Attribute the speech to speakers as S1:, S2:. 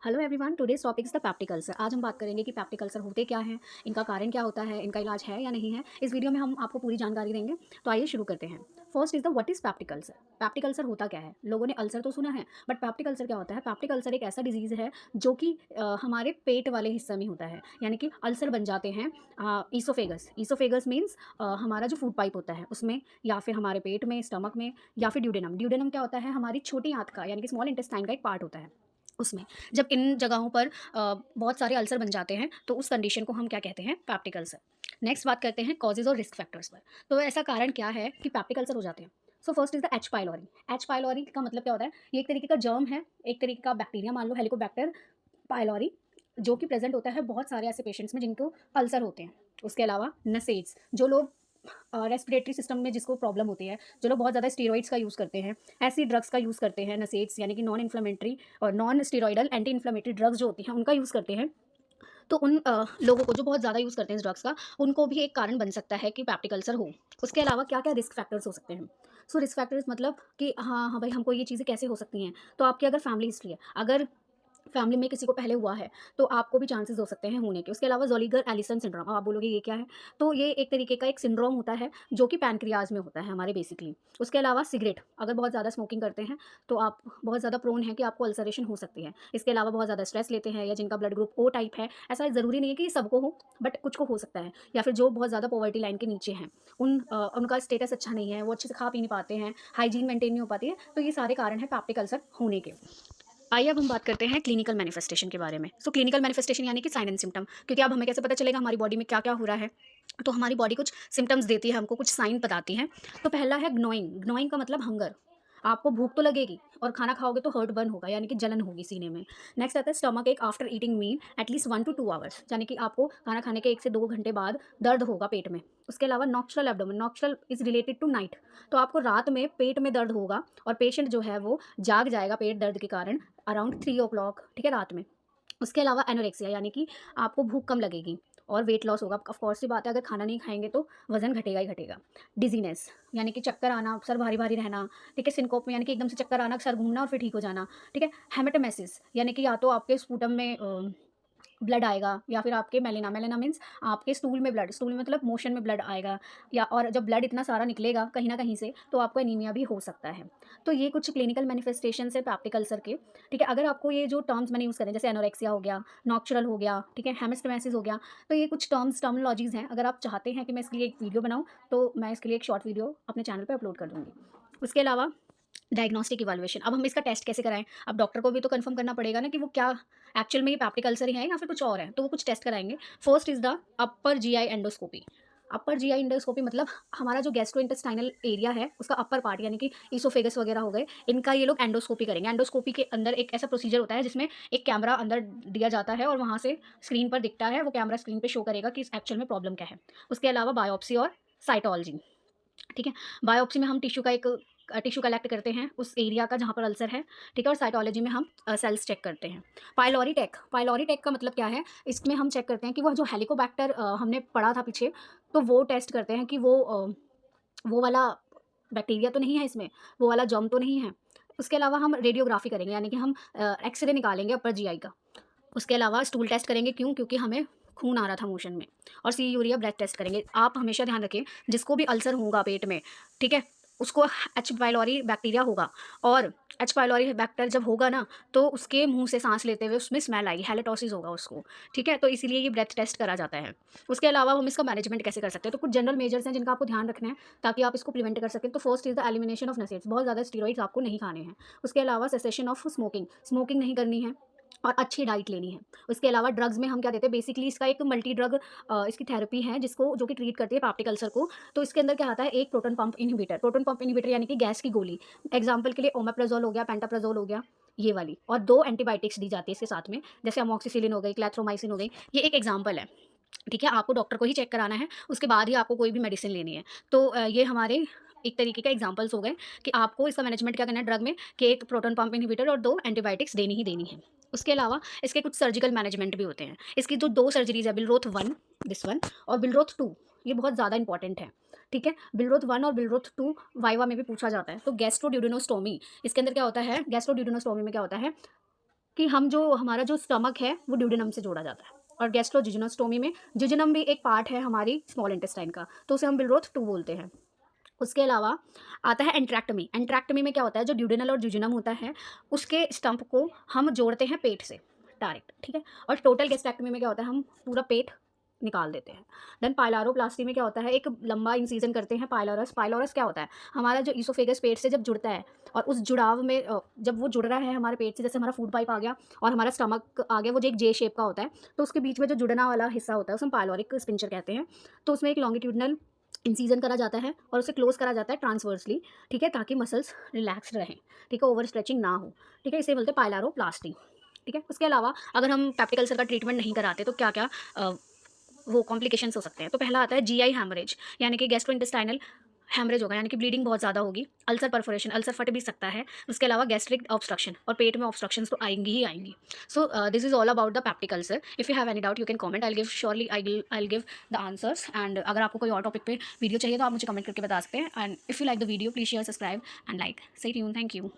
S1: Hello everyone, today's topic is the peptic ulcer. आज हम बात करेंगे कि पैप्टिक अल्सर होते क्या हैं, इनका कारण क्या होता है, इनका इलाज है या नहीं है। इस वीडियो में हम आपको पूरी जानकारी देंगे। तो आइए शुरू करते हैं। First is the what is peptic ulcer. Peptic ulcer होता क्या है? लोगों ने अल्सर तो सुना है, बट पैप्टिक अल्सर क्या होता है? पैप्टिक अल्सर एक ऐसा डिजीज़ है जो कि हमारे पेट वाले हिस्से में होता है, यानी कि अल्सर बन जाते हैं ईसोफेगस। ईसोफेगस मीन्स हमारा जो फूड पाइप होता है उसमें, या फिर हमारे पेट में, स्टमक में, या फिर ड्यूडेनम। ड्यूडेनम क्या होता है? हमारी छोटी आंत का, यानी कि स्मॉल इंटेस्टाइन का एक पार्ट होता है। उसमें जब इन जगहों पर बहुत सारे अल्सर बन जाते हैं तो उस कंडीशन को हम क्या कहते हैं? Peptic ulcer. नेक्स्ट बात करते हैं कॉजेज़ और रिस्क फैक्टर्स पर। तो ऐसा कारण क्या है कि पैप्टिक अल्सर हो जाते हैं? So first is the H pylori. H pylori का मतलब क्या होता है? ये एक तरीके का जर्म है, एक तरीके का बैक्टीरिया, मान लो हेलिकोबैक्टर पाइलोरी, जो कि प्रेजेंट होता है बहुत सारे ऐसे पेशेंट्स में जिनको अल्सर होते हैं। उसके अलावा नसेड्स, जो लोग रेस्पिरेटरी सिस्टम में जिसको प्रॉब्लम होती है, जो लोग बहुत ज़्यादा स्टेरॉइड्स का यूज़ करते हैं, ऐसी ड्रग्स का यूज़ करते हैं, नसेड्स यानी कि नॉन इन्फ्लेमेटरी और non steroidal anti inflammatory drugs जो होती हैं उनका यूज़ करते हैं। तो उन लोगों को जो बहुत ज़्यादा यूज़ करते हैं इस ड्रग्स का, उनको भी एक कारण बन सकता है कि पैप्टिक अल्सर हो। उसके अलावा क्या क्या रिस्क फैक्टर्स हो सकते हैं? सो रिस्क फैक्टर्स मतलब कि हाँ हाँ भाई, हमको ये चीज़ें कैसे हो सकती हैं? तो आपकी अगर फैमिली हिस्ट्री है, अगर फैमिली में किसी को पहले हुआ है, तो आपको भी चांसेस हो सकते हैं होने के। उसके अलावा ज़ोलिगर एलिसन सिंड्रोम, अब आप बोलोगे ये क्या है? तो ये एक तरीके का एक सिंड्रोम होता है जो कि पैनक्रियाज़ में होता है हमारे बेसिकली। उसके अलावा सिगरेट, अगर बहुत ज़्यादा स्मोकिंग करते हैं तो आप बहुत ज़्यादा प्रोन है कि आपको अल्सरेशन हो सकती है। इसके अलावा बहुत ज़्यादा स्ट्रेस लेते हैं या जिनका ब्लड ग्रुप ओ टाइप है, ऐसा ज़रूरी नहीं है कि सबको हो, बट कुछ को हो सकता है। या फिर जो बहुत ज़्यादा पॉवर्टी लाइन के नीचे हैं, उनका स्टेटस अच्छा नहीं है, वो अच्छे से खा पी नहीं पाते हैं, हाइजीन मेंटेन नहीं हो पाती है, तो ये सारे कारण हैं पैप्टिक अल्सर होने के। आइए अब हम बात करते हैं क्लिनिकल मैनिफेस्टेशन के बारे में। सो क्लिनिकल मैनिफेस्टेशन यानी कि साइन एंड सिम्टम, क्योंकि अब हमें कैसे पता चलेगा हमारी बॉडी में क्या-क्या हो रहा है? तो हमारी बॉडी कुछ सिम्पटम्स देती है हमको, कुछ साइन बताती है। तो पहला है ग्नोइंग। ग्नोइंग का मतलब हंगर। आपको भूख तो लगेगी और खाना खाओगे तो हर्ट बर्न होगा, यानी कि जलन होगी सीने में। नेक्स्ट आता है स्टमक एक after eating meal at least 1 to 2 hours, यानी कि आपको खाना खाने के 1 से 2 घंटे बाद दर्द होगा पेट में। उसके अलावा nocturnal abdomen, nocturnal is related to night, तो आपको रात में पेट में दर्द होगा और पेशेंट जो है वो जाग जाएगा पेट दर्द के कारण अराउंड 3 ओ क्लॉक, ठीक है, रात में। उसके अलावा एनोरेक्सिया, यानी कि आपको भूख कम लगेगी और वेट लॉस होगा। ऑफ कोर्स सी बात है, अगर खाना नहीं खाएँगे तो वज़न घटेगा ही घटेगा। डिज़ीनेस, यानी कि चक्कर आना, सर भारी-भारी रहना, ठीक है। सिनकोप में यानी कि एकदम से चक्कर आना, सर घूमना और फिर ठीक हो जाना, ठीक है। हेमेटोमेसिस, यानी कि या तो आपके स्पूटम में ब्लड आएगा, या फिर आपके मेलिना, मेलिना मीन्स आपके स्टूल में ब्लड, स्टूल में मतलब मोशन में ब्लड आएगा, या और जब ब्लड इतना सारा निकलेगा कहीं न कहीं से तो आपको एनीमिया भी हो सकता है। तो ये कुछ क्लिनिकल मैनिफेस्टेशंस है पैप्टिक अल्सर के, ठीक है। अगर आपको ये जो टर्म्स मैंने यूज़ करे जैसे एनोरेक्सिया हो गया, नॉक्चुरल हो गया, ठीक है, हेमिस्टेमेसिस हो गया, तो ये कुछ टर्मिनोलॉजीज़ हैं। अगर आप चाहते हैं कि मैं इसके लिए एक वीडियो बनाऊँ, तो मैं इसके लिए एक शॉर्ट वीडियो अपने चैनल पे अपलोड कर दूँगी। उसके अलावा डायग्नोस्टिक इवैल्यूएशन, अब हम इसका टेस्ट कैसे कराएँ? अब डॉक्टर को भी तो कन्फर्म करना पड़ेगा ना कि वो क्या एक्चुअल में ये पैप्टिक अल्सर ही है या फिर कुछ और है, तो वो कुछ टेस्ट कराएँगे। First is the upper GI endoscopy. Upper GI endoscopy मतलब हमारा जो गैस्ट्रोइंटेस्टाइनल एरिया है उसका अपर पार्ट, यानी कि ईसोफेगस वगैरह हो गए, इनका ये लोग एंडोस्कोपी करेंगे। एंडोस्कोपी के अंदर एक ऐसा प्रोसीजर होता है जिसमें एक कैमरा अंदर दिया जाता है और वहाँ से स्क्रीन पर दिखता है, वो कैमरा स्क्रीन पे शो करेगा कि इस एक्चुअल में प्रॉब्लम क्या है। उसके अलावा बायोप्सी और साइटोलॉजी, ठीक है। बायोप्सी में हम टिश्यू कलेक्ट करते हैं उस एरिया का जहाँ पर अल्सर है, ठीक है। और साइटोलॉजी में हम सेल्स चेक करते हैं। पाइलोरी टेक का मतलब क्या है? इसमें हम चेक करते हैं कि वह जो हेलिकोबैक्टर हमने पढ़ा था पीछे, तो वो टेस्ट करते हैं कि वो वाला बैक्टीरिया तो नहीं है इसमें, वो वाला जर्म तो नहीं है। उसके अलावा हम रेडियोग्राफी करेंगे, यानी कि हम एक्स-रे निकालेंगे अपर जीआई का। उसके अलावा स्टूल टेस्ट करेंगे, क्यों? क्योंकि हमें खून आ रहा था मोशन में। और सी यूरिया ब्लड टेस्ट करेंगे। आप हमेशा ध्यान रखें, जिसको भी अल्सर होगा पेट में, ठीक है, उसको एच पाइलोरी बैक्टीरिया होगा, और एच पाइलोरी बैक्टीरिया जब होगा ना, तो उसके मुंह से सांस लेते हुए उसमें स्मेल आएगी, हैलाटोसिस होगा उसको, ठीक है। तो इसीलिए ये ब्रेथ टेस्ट करा जाता है। उसके अलावा हम इसका मैनेजमेंट कैसे कर सकते हैं? तो कुछ जनरल मेजर्स हैं जिनका आपको ध्यान रखना है ताकि आप इसको प्रिवेंट कर सकें। तो first is the elimination of NSAIDs, बहुत ज़्यादा स्टीरॉइड्स आपको नहीं खाने हैं। उसके अलावा सेसेशन ऑफ स्मोकिंग, स्मोकिंग नहीं करनी है और अच्छी डाइट लेनी है। उसके अलावा ड्रग्स में हम क्या देते हैं? बेसिकली इसका एक मल्टी ड्रग इसकी थेरेपी है जिसको जो कि ट्रीट करती है पैप्टिक अल्सर को। तो इसके अंदर क्या आता है? एक प्रोटॉन पंप इनहिबिटर यानी कि गैस की गोली। एग्जाम्पल के लिए ओमेप्राजोल हो गया, पेंटाप्राजोल हो गया, ये वाली, और 2 एंटीबायोटिक्स दी जाती है इसके साथ में, जैसे अमोक्सिसिलिन हो गई, क्लैथ्रोमाइसिन हो गई। ये एक एग्जाम्पल है, ठीक है। आपको डॉक्टर को ही चेक कराना है, उसके बाद ही आपको कोई भी मेडिसिन लेनी है। तो ये हमारे एक तरीके का एग्जांपल्स हो गए कि आपको इसका मैनेजमेंट क्या करना है ड्रग में, कि एक प्रोटॉन पंप इनहिबिटर और 2 एंटीबायोटिक्स देनी ही देनी है। उसके अलावा इसके कुछ सर्जिकल मैनेजमेंट भी होते हैं। इसकी जो 2 सर्जरीज़ है, बिलरोथ 1, दिस वन, और बिलरोथ 2, ये बहुत ज़्यादा इंपॉर्टेंट है, ठीक है। बिलरोथ 1 और बिलरोथ 2 वाइवा में भी पूछा जाता है। तो गैस्ट्रोड्यूडेनोस्टोमी, इसके अंदर क्या होता है? गैस्ट्रोड्यूडेनोस्टोमी में क्या होता है? कि हम जो हमारा जो स्टमक है वो ड्यूडेनम से जोड़ा जाता है। और गैस्ट्रोजिजनोस्टोमी में जिजनम भी एक पार्ट है हमारी स्मॉल इंटेस्टाइन का, तो उसे हम बिलरोथ 2 बोलते हैं। उसके अलावा आता है एंट्रैक्टमी। एंट्रैक्टमी में क्या होता है, जो ड्यूडेनल और जुजिनम होता है उसके स्टंप को हम जोड़ते हैं पेट से डायरेक्ट, ठीक है। और टोटल गैस्ट्रैक्टमी में क्या होता है, हम पूरा पेट निकाल देते हैं। देन पाइलारोप्लास्टी में क्या होता है, एक लंबा इंसीजन करते हैं। पाइलोरस, पाइलोरस क्या होता है, हमारा जो ईसोफेगस पेट से जब जुड़ता है और उस जुड़ाव में जब वो जुड़ रहा है हमारे पेट से, जैसे हमारा फूड पाइप आ गया और हमारा स्टमक आ गया, वो जो एक जे शेप का होता है, तो उसके बीच में जो जुड़ना वाला हिस्सा होता है उसे हम पाइलोरिक स्पिंचर कहते हैं। तो उसमें एक लॉन्गिट्यूडनल इंसीजन करा जाता है और उसे क्लोज करा जाता है ट्रांसवर्सली, ठीक है, ताकि मसल्स रिलैक्स रहें, ठीक है, ओवर स्ट्रेचिंग ना हो, ठीक है, इसे बोलते हैं पाइलारोप्लास्टी, ठीक है। उसके अलावा अगर हम पेप्टिक अल्सर का ट्रीटमेंट नहीं कराते तो क्या क्या वो कॉम्प्लिकेशंस हो सकते हैं। तो पहला आता है जीआई हैमरेज, यानी कि गैस्ट्रोइंटेस्टाइनल हैमरेज होगा, यानी कि ब्लीडिंग बहुत ज़्यादा होगी। अल्सर परफोरेशन, अल्सर फट भी सकता है। उसके अलावा गैस्ट्रिक ऑब्स्ट्रक्शन, और पेट में ऑब्स्ट्रक्शंस तो आएंगी ही आएंगी। So this is all about the peptic ulcer. If you have any doubt you can comment, I give surely I give the answers. And अगर आपको कोई और टॉपिक पे वीडियो चाहिए तो आप मुझे कमेंट करके बता सकते हैं। And if you like the video please share, subscribe and like. Stay tuned, thank you.